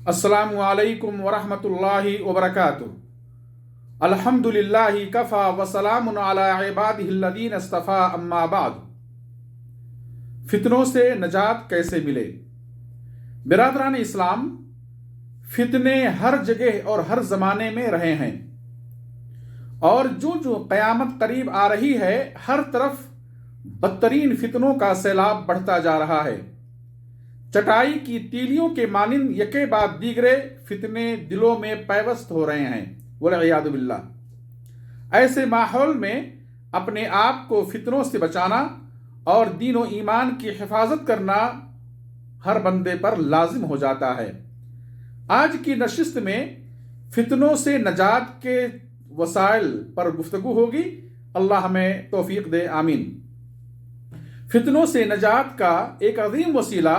अस्सलामु अलैकुम वरहमतुल्लाहि वबरकातुहू। अल्हम्दुलिल्लाहि कफ़ा वसलामुन अला इबादिहिल्लज़ीना इस्तफ़ा अम्मा बाद। फितनों से नजात कैसे मिले? बिरादरान इस्लाम, फितने हर जगह और हर ज़माने में रहे हैं, और जो जो क़यामत करीब आ रही है, हर तरफ बदतरीन फितनों का सैलाब बढ़ता जा रहा है। चटाई की तीलियों के मानिंद यके बाद दीगरे फितने दिलों में पैवस्त हो रहे हैं, वलियादु बिल्लाह। ऐसे माहौल में अपने आप को फितनों से बचाना और दीन व ईमान की हिफाजत करना हर बंदे पर लाजिम हो जाता है। आज की नशिस्त में फितनों से नजात के वसाइल पर गुफ्तगू होगी। अल्लाह हमें तौफीक दे, आमीन। फितनों से नजात का एक अजीम वसीला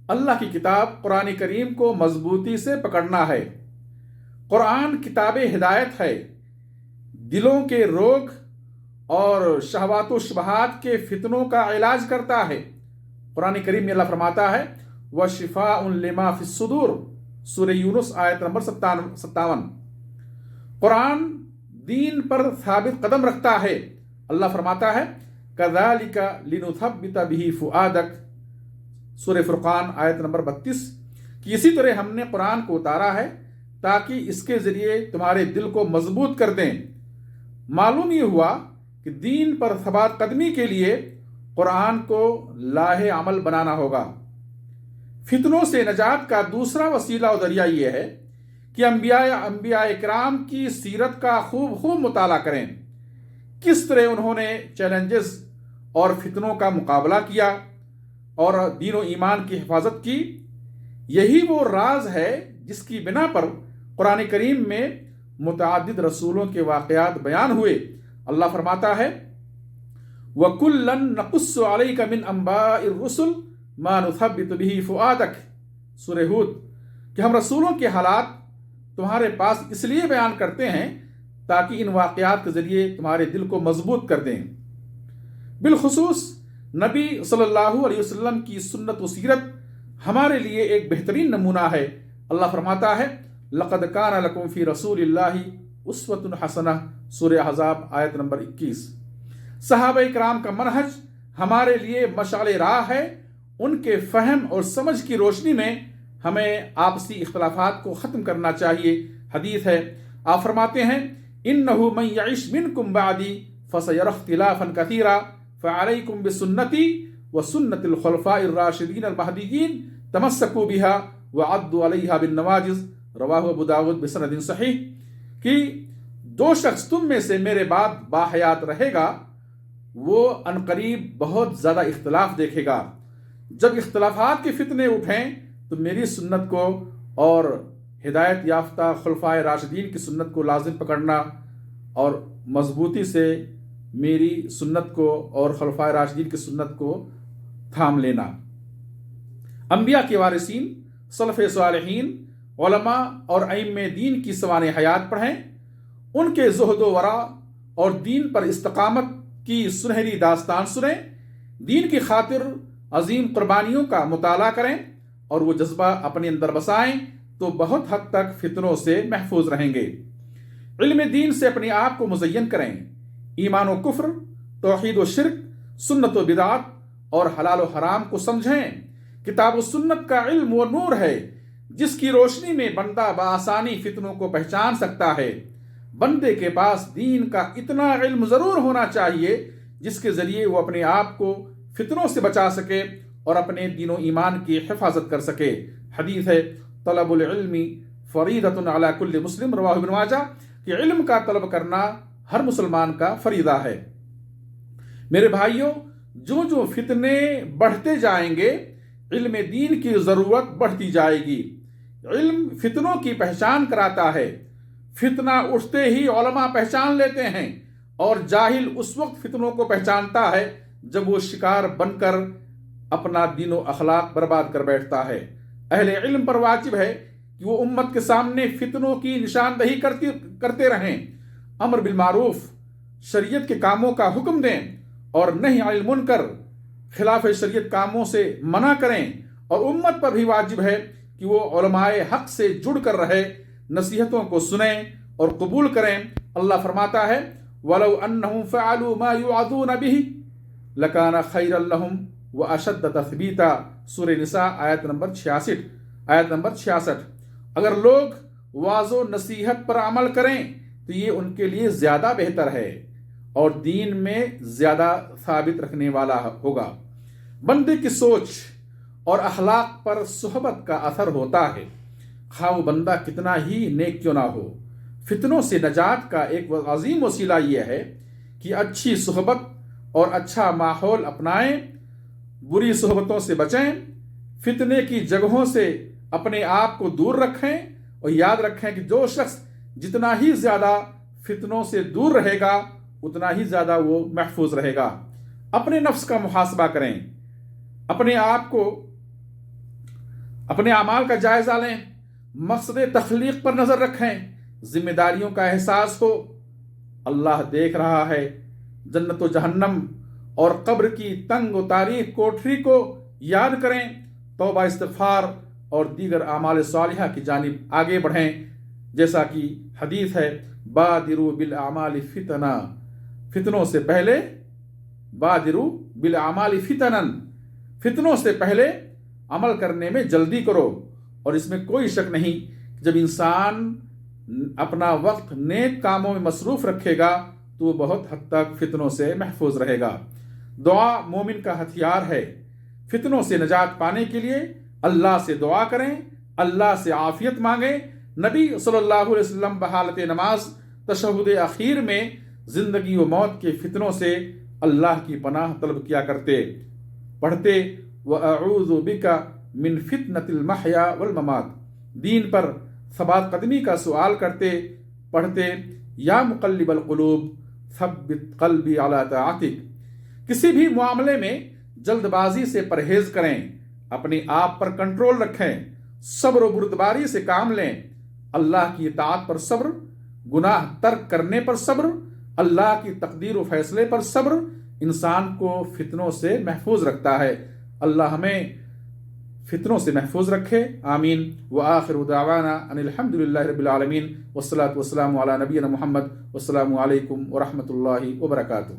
अल्लाह की किताब कुरान करीम को मजबूती से पकड़ना है। कुरान किताब हिदायत है, दिलों के रोग और शहवात शुबहात के फितनों का इलाज करता है। कुरान करीम में अल्लाह फरमाता है, व शिफाउन लिमा फिस्सुदूर, सूरह यूनुस आयत नंबर 57। कुरान दीन पर साबित कदम रखता है। अल्लाह फरमाता है, कज़ालिका लिनुथब्बिता बिही फुआदक, सूरह फुरकान आयत नंबर 32, कि इसी तरह हमने कुरान को उतारा है ताकि इसके जरिए तुम्हारे दिल को मजबूत कर दें। मालूम ये हुआ कि दीन पर सबात कदमी के लिए कुरान को लाहे अमल बनाना होगा। फितनों से नजात का दूसरा वसीला और जरिया ये है कि अंबिया इकराम की सीरत का खूब मुताला करें। किस तरह उन्होंने चैलेंजेस और फितनों का मुकाबला किया और दीन व ईमान की हिफाजत की। यही वो राज है जिसकी बिना पर कुरान करीम में मुतअद्दिद रसूलों के वाक़यात बयान हुए। अल्लाह फरमाता है, वकुल्लन नकुस्सु अलैका मिन अंबाइर रुसुल मा नुथब्बितु बिही फुआदक, सूरह हूद, कि हम रसूलों के हालात तुम्हारे पास इसलिए बयान करते हैं ताकि इन वाक़यात के जरिए तुम्हारे दिल को मजबूत कर दें। बिलखुसूस नबी सल्लल्लाहु अलैहि वसल्लम की सुन्नत व सीरत हमारे लिए एक बेहतरीन नमूना है। अल्लाह फरमाता है, लक़द काना लकुम फ़ी रसूलिल्लाहि उस्वतुन हसनह, सूरह अहज़ाब आयत नंबर 21। सहाबा इकराम का मनहज हमारे लिए मशाले राह है। उनके फहम और समझ की रोशनी में हमें आपसी इख्तलाफात को ख़त्म करना चाहिए। हदीस है, आप फरमाते हैं, इन्नहु मन यइश मिनकुम बादी फसयरा इख्तिलाफन कसीरा फ़अलैकुम बिसुन्नती व सुन्नतिल खुलफ़ाइर राशिदीन अल महदीयीन तमस्सकू बिहा व अद्दू अलैहा बिन नवाजिज़, रवाहु अबू दाऊद बिसनदिन सहीह, कि दो शख्स तुम में से मेरे बाद बाहयात रहेगा, वो अनकरीब बहुत ज़्यादा इख्तलाफ देखेगा। जब इख्तलाफात के फितने उठें तो मेरी सुन्नत को और हिदायत याफ्ता खुलफ़ाए राशिदीन की सुन्नत को लाजिम पकड़ना और मजबूती से मेरी सुन्नत को और खुलफ़ाए राशिदीन की सुन्नत को थाम लेना। अंबिया के वारिसीन, सलफ़े सालिहीन, उलमा और अइम्मे दीन की सवाने हयात पढ़ें। उनके ज़ुहद व वरा और दीन पर इस्तकामत की सुनहरी दास्तान सुनें। दीन की खातिर अजीम कुर्बानियों का मुताला करें और वो जज्बा अपने अंदर बसाएं तो बहुत हद तक फितनों से महफूज रहेंगे। इल्म दीन से अपने आप को मुज़य्यन करें। ईमान व कुफ्र, तौहीद व शिर्क, सुन्नत व बिदात और हलाल व हराम को समझें। किताब व सुन्नत का इल्म व नूर है जिसकी रोशनी में बंदा बआसानी फितनों को पहचान सकता है। बंदे के पास दीन का इतना इल्म ज़रूर होना चाहिए जिसके ज़रिए वो अपने आप को फितनों से बचा सके और अपने दीन व ईमान की हिफाजत कर सके। हदीस है, तलबुल इल्मी फरीदतुन अला कुल्लि मुस्लिम, रवाहु इब्न माजाह, कि इल्म का तलब करना हर मुसलमान का फरीदा है। मेरे भाइयों, जो जो फितने बढ़ते जाएंगे, इल्म दीन की ज़रूरत बढ़ती जाएगी। इल्म फितनों की पहचान कराता है। फितना उठते ही उलमा पहचान लेते हैं और जाहिल उस वक्त फितनों को पहचानता है जब वो शिकार बनकर अपना दीन व अखलाक बर्बाद कर बैठता है। अहले इल्म पर वाजिब है कि वो उम्मत के सामने फितनों की निशानदही करते रहें, अमर बिल मारूफ, शरीयत के कामों का हुक्म दें और नही अनिल मुनकर, खिलाफ शरीयत कामों से मना करें। और उम्मत पर भी वाजिब है कि वो उलमाए हक से जुड़ कर रहे, नसीहतों को सुने और कबूल करें। अल्लाह फरमाता है वलौ अन्नहुम फ़अलू मा युअज़ून बिही लकान खैरन लहुम व अशद्द तस्बीता। सूरह निसा आयत नंबर 66। अगर लोग वाज़ो नसीहत पर अमल करें तो ये उनके लिए ज़्यादा बेहतर है और दीन में ज़्यादा साबित रखने वाला होगा। बंदे की सोच और अखलाक पर सुहबत का असर होता है, खा वो बंदा कितना ही नेक क्यों ना हो। फितनों से नजात का एक अजीम वसीला यह है कि अच्छी सुहबत और अच्छा माहौल अपनाएं, बुरी सुहबतों से बचें, फितने की जगहों से अपने आप को दूर रखें और याद रखें कि जो शख्स जितना ही ज़्यादा फितनों से दूर रहेगा उतना ही ज़्यादा वो महफूज रहेगा। अपने नफ्स का मुहासबा करें, अपने आप को, अपने अमाल का जायज़ा लें, मकसद तख्लीक पर नज़र रखें, जिम्मेदारियों का एहसास हो। अल्लाह देख रहा है। जन्नत व जहन्नम और कब्र की तंग व तारीख कोठरी को याद करें, तौबा इस्तिग़फ़ार और दीगर आमाल सालिहा की जानिब आगे बढ़ें। जैसा कि हदीस है बादिरू बिल आमाल फितना, फितनों से पहले, बादिरू बिल आमाल फितनन, फितनों से पहले अमल करने में जल्दी करो। और इसमें कोई शक नहीं, जब इंसान अपना वक्त नेक कामों में मसरूफ रखेगा तो वो बहुत हद तक फितनों से महफूज रहेगा। दुआ मोमिन का हथियार है। फितनों से नजात पाने के लिए अल्लाह से दुआ करें, अल्लाह से आफियत मांगें। नबी सल्लल्लाहु अलैहि वसल्लम बहालत नमाज तशहुद अखीर में जिंदगी व मौत के फितनों से अल्लाह की पनाह तलब किया करते, पढ़ते व अऊज़ु बिका मिन फितनतिल महया वल ममात। दीन पर सबात कदमी का सवाल करते, पढ़ते या मुक़ल्लिबल क़ुलूब सब्बित क़ल्बी अला ताअतिक। किसी भी मामले में जल्दबाजी से परहेज करें, अपने आप पर कंट्रोल रखें, सब्र व बुर्दबारी से काम लें। अल्लाह की इताअत पर सब्र, गुनाह तर्क करने पर सब्र, अल्लाह की तकदीर व फैसले पर सब्र इंसान को फितनों से महफूज रखता है। अल्लाह हमें फितनों से महफूज रखे, आमीन। व आखिरु दावाना अनिल हम्दुलिल्लाहि रब्बिल आलमीन वस्सलातु वस्सलामु अला नबिय्यिना मुहम्मद वस्सलामु अलैकुम व रहमतुल्लाहि व बरकातुहू।